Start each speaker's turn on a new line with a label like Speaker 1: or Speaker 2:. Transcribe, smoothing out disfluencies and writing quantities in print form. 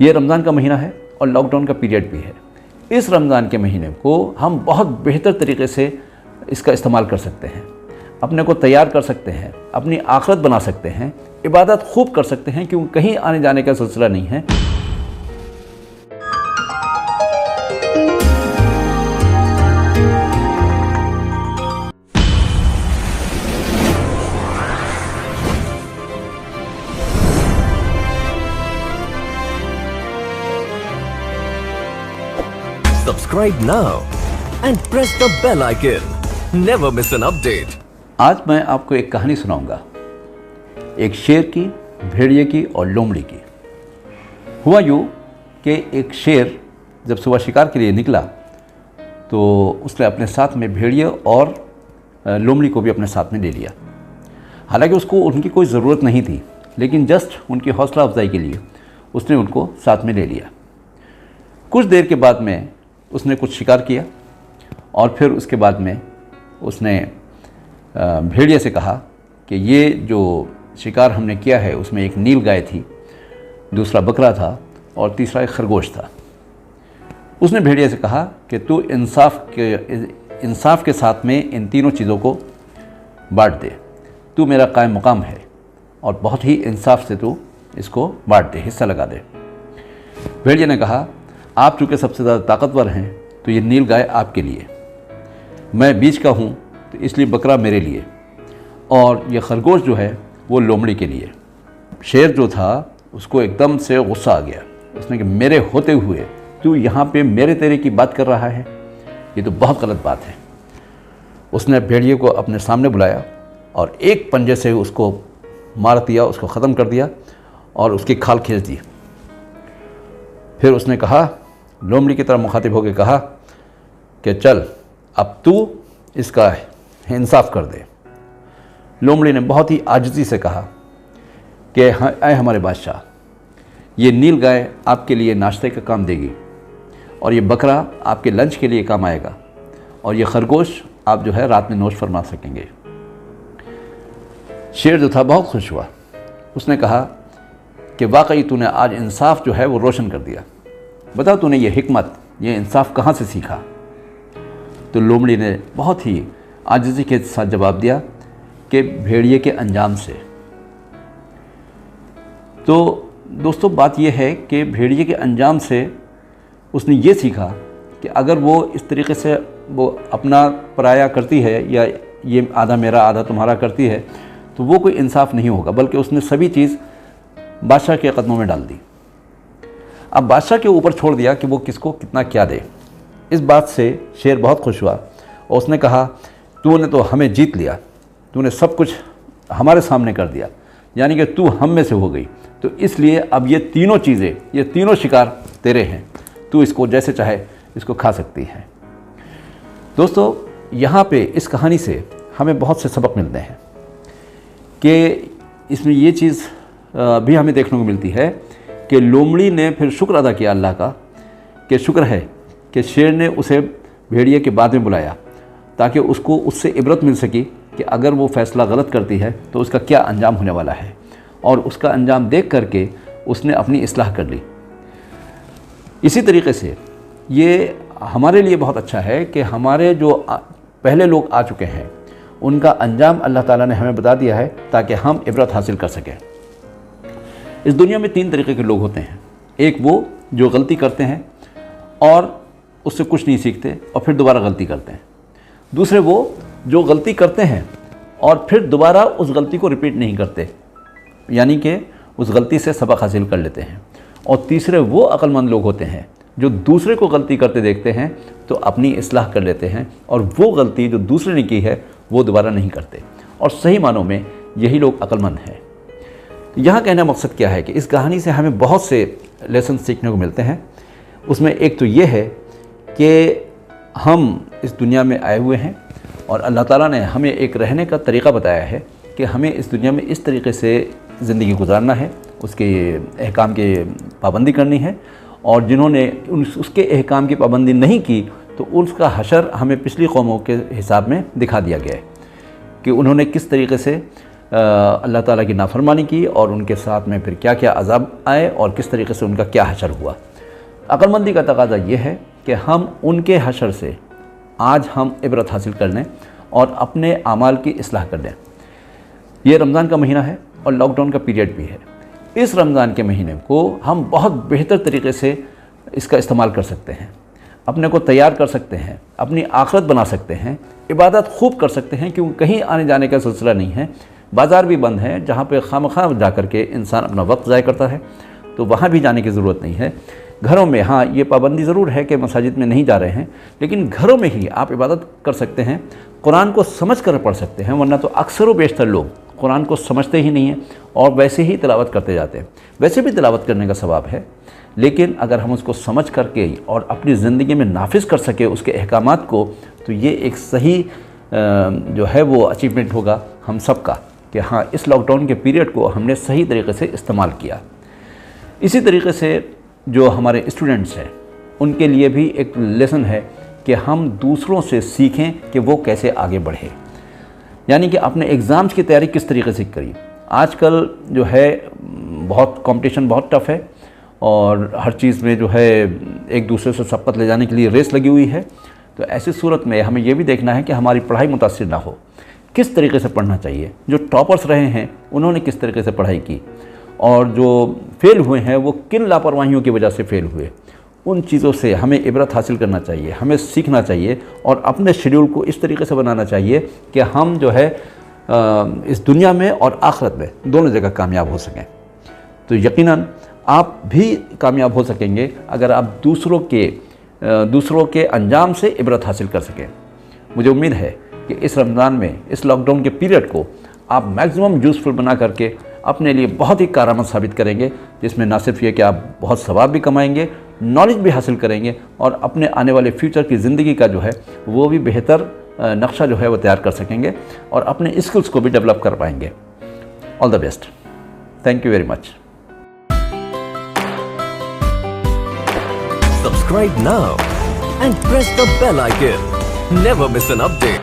Speaker 1: ये रमज़ान का महीना है और लॉकडाउन का पीरियड भी है। इस रमज़ान के महीने को हम बहुत बेहतर तरीके से इसका इस्तेमाल कर सकते हैं, अपने को तैयार कर सकते हैं, अपनी आखिरत बना सकते हैं, इबादत खूब कर सकते हैं, क्योंकि कहीं आने जाने का सिलसिला नहीं है।
Speaker 2: Subscribe now and press the bell icon. Never miss an update.
Speaker 1: आज मैं आपको एक कहानी सुनाऊंगा, एक शेर की, भेड़िए की और लोमड़ी की। हुआ यूँ कि एक शेर जब सुबह शिकार के लिए निकला तो उसने अपने साथ में भेड़िए और लोमड़ी को भी अपने साथ में ले लिया। हालांकि उसको उनकी कोई ज़रूरत नहीं थी, लेकिन जस्ट उनकी हौसला अफजाई के लिए उसने उनको साथ में ले लिया। कुछ देर के बाद में उसने कुछ शिकार किया और फिर उसके बाद में उसने भेड़िए से कहा कि ये जो शिकार हमने किया है उसमें एक नील गाय थी, दूसरा बकरा था और तीसरा एक खरगोश था। उसने भेड़िए से कहा कि तू इंसाफ के साथ में इन तीनों चीज़ों को बांट दे, तू मेरा कायम मुकाम है और बहुत ही इंसाफ से तू इसको बांट दे, हिस्सा लगा दे। भेड़िए ने कहा, आप चूँकि सबसे ज़्यादा ताकतवर हैं तो ये नील गाय आपके लिए, मैं बीच का हूँ तो इसलिए बकरा मेरे लिए, और ये खरगोश जो है वो लोमड़ी के लिए। शेर जो था उसको एकदम से गुस्सा आ गया। उसने कि मेरे होते हुए तू यहाँ पे मेरे तेरे की बात कर रहा है, ये तो बहुत गलत बात है। उसने भेड़िए को अपने सामने बुलाया और एक पंजे से उसको मार दिया, उसको ख़त्म कर दिया और उसकी खाल खींच दी। फिर उसने कहा, लोमड़ी की तरफ मुखातिब होकर कहा कि चल अब तू इसका इंसाफ कर दे। लोमड़ी ने बहुत ही आजिज़ी से कहा कि ऐ हमारे बादशाह, ये नील गाय आपके लिए नाश्ते का काम देगी और ये बकरा आपके लंच के लिए काम आएगा और ये खरगोश आप जो है रात में नोश फरमा सकेंगे। शेर जो था बहुत खुश हुआ। उसने कहा कि वाकई तूने आज इंसाफ जो है वो रोशन कर दिया, बता तूने ये हिकमत, ये इंसाफ कहाँ से सीखा। तो लोमड़ी ने बहुत ही आजिज़ी के साथ जवाब दिया कि भेड़िए के अंजाम से। तो दोस्तों बात यह है कि भेड़िए के अंजाम से उसने ये सीखा कि अगर वो इस तरीके से वो अपना पराया करती है या ये आधा मेरा आधा तुम्हारा करती है तो वो कोई इंसाफ नहीं होगा, बल्कि उसने सभी चीज़ बादशाह के कदमों में डाल दी। अब बादशाह के ऊपर छोड़ दिया कि वो किसको कितना क्या दे। इस बात से शेर बहुत खुश हुआ और उसने कहा, तूने तो हमें जीत लिया, तूने सब कुछ हमारे सामने कर दिया, यानी कि तू हम में से हो गई, तो इसलिए अब ये तीनों चीज़ें, ये तीनों शिकार तेरे हैं, तू इसको जैसे चाहे इसको खा सकती है। दोस्तों यहाँ पे इस कहानी से हमें बहुत से सबक मिलते हैं कि इसमें ये चीज़ भी हमें देखने को मिलती है कि लोमड़ी ने फिर शुक्र अदा किया अल्लाह का कि शुक्र है कि शेर ने उसे भेड़िए के बाद में बुलाया ताकि उसको उससे इबरत मिल सकी कि अगर वो फ़ैसला गलत करती है तो उसका क्या अंजाम होने वाला है, और उसका अंजाम देख करके उसने अपनी इस्लाह कर ली। इसी तरीके से ये हमारे लिए बहुत अच्छा है कि हमारे जो पहले लोग आ चुके हैं उनका अंजाम अल्लाह ताला ने हमें बता दिया है ताकि हम इबरत हासिल कर सकें। इस दुनिया में तीन तरीके के लोग होते हैं। एक वो जो गलती करते हैं और उससे कुछ नहीं सीखते और फिर दोबारा गलती करते हैं। दूसरे वो जो गलती करते हैं और फिर दोबारा उस गलती को रिपीट नहीं करते, यानी कि उस गलती से सबक हासिल कर लेते हैं। और तीसरे वो अक्लमंद लोग होते हैं जो दूसरे को गलती करते देखते हैं तो अपनी इस्लाह कर लेते हैं और वो गलती जो दूसरे ने की है वो दोबारा नहीं करते, और सही मानों में यही लोग अक्लमंद हैं। यहाँ कहने का मकसद क्या है कि इस कहानी से हमें बहुत से लेसन सीखने को मिलते हैं। उसमें एक तो ये है कि हम इस दुनिया में आए हुए हैं और अल्लाह ताला ने हमें एक रहने का तरीक़ा बताया है कि हमें इस दुनिया में इस तरीके से ज़िंदगी गुजारना है, उसके अहकाम की पाबंदी करनी है, और जिन्होंने उसके अहकाम की पाबंदी नहीं की तो उसका हशर हमें पिछली कौमों के हिसाब में दिखा दिया गया है कि उन्होंने किस तरीके से अल्लाह ताला की नाफरमानी की और उनके साथ में फिर क्या क्या अज़ाब आए और किस तरीके से उनका क्या हशर हुआ। अक्लमंदी का तकाज़ा ये है कि हम उनके हशर से आज हम इबरत हासिल कर लें और अपने आमाल की इस्लाह कर लें। ये रमज़ान का महीना है और लॉकडाउन का पीरियड भी है। इस रमज़ान के महीने को हम बहुत बेहतर तरीके से इसका इस्तेमाल कर सकते हैं, अपने को तैयार कर सकते हैं, अपनी आखिरत बना सकते हैं, इबादत खूब कर सकते हैं, क्योंकि कहीं आने जाने का सिलसिला नहीं है, बाज़ार भी बंद है जहाँ पे खामखा जा कर के इंसान अपना वक्त ज़ाय करता है, तो वहाँ भी जाने की ज़रूरत नहीं है। घरों में हाँ ये पाबंदी ज़रूर है कि मसाजिद में नहीं जा रहे हैं, लेकिन घरों में ही आप इबादत कर सकते हैं, कुरान को समझ कर पढ़ सकते हैं, वरना तो अक्सर व बेशतर लोग कुरान को समझते ही नहीं हैं और वैसे ही तिलावत करते जाते हैं। वैसे भी तिलावत करने का सवाब है, लेकिन अगर हम उसको समझ करके और अपनी ज़िंदगी में नाफिज कर सके उसके अहकामात को, तो ये एक सही जो है वो अचीवमेंट होगा हम सब का कि हाँ इस लॉकडाउन के पीरियड को हमने सही तरीके से इस्तेमाल किया। इसी तरीके से जो हमारे स्टूडेंट्स हैं उनके लिए भी एक लेसन है कि हम दूसरों से सीखें कि वो कैसे आगे बढ़े, यानी कि अपने एग्ज़ाम्स की तैयारी किस तरीके से करिए। आजकल जो है बहुत कंपटीशन बहुत टफ़ है और हर चीज़ में जो है एक दूसरे से सबकत ले जाने के लिए रेस लगी हुई है। तो ऐसी सूरत में हमें ये भी देखना है कि हमारी पढ़ाई मुतासिर ना हो, किस तरीके से पढ़ना चाहिए। जो टॉपर्स रहे हैं उन्होंने किस तरीके से पढ़ाई की और जो फेल हुए हैं वो किन लापरवाहियों की वजह से फेल हुए, उन चीज़ों से हमें इबरत हासिल करना चाहिए, हमें सीखना चाहिए और अपने शेड्यूल को इस तरीके से बनाना चाहिए कि हम जो है इस दुनिया में और आखिरत में दोनों जगह कामयाब हो सकें। तो यकीनन आप भी कामयाब हो सकेंगे अगर आप दूसरों के अंजाम से इबरत हासिल कर सकें। मुझे उम्मीद है कि इस रमज़ान में इस लॉकडाउन के पीरियड को आप मैक्सिमम यूज़फुल बना करके अपने लिए बहुत ही कारआमद साबित करेंगे, जिसमें ना सिर्फ ये कि आप बहुत सवाब भी कमाएंगे, नॉलेज भी हासिल करेंगे और अपने आने वाले फ्यूचर की ज़िंदगी का जो है वो भी बेहतर नक्शा जो है वो तैयार कर सकेंगे और अपने स्किल्स को भी डेवलप कर पाएंगे। All the best. Thank you very much.
Speaker 2: Subscribe now and press the bell icon. Never miss an update.